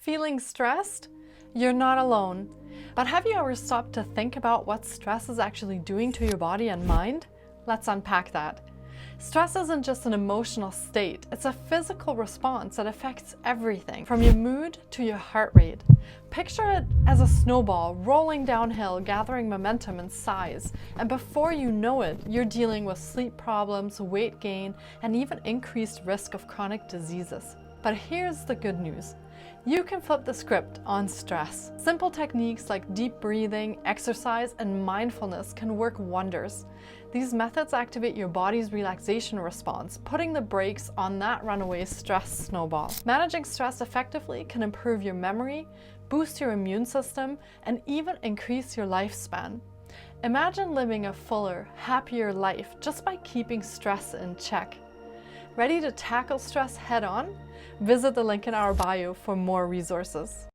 Feeling stressed? You're not alone. But have you ever stopped to think about what stress is actually doing to your body and mind? Let's unpack that. Stress isn't just an emotional state, it's a physical response that affects everything, from your mood to your heart rate. Picture it as a snowball rolling downhill, gathering momentum and size, and before you know it, you're dealing with sleep problems, weight gain, and even increased risk of chronic diseases. But here's the good news. You can flip the script on stress. Simple techniques like deep breathing, exercise, and mindfulness can work wonders. These methods activate your body's relaxation response, putting the brakes on that runaway stress snowball. Managing stress effectively can improve your memory, boost your immune system, and even increase your lifespan. Imagine living a fuller, happier life just by keeping stress in check. Ready to tackle stress head-on? Visit the link in our bio for more resources.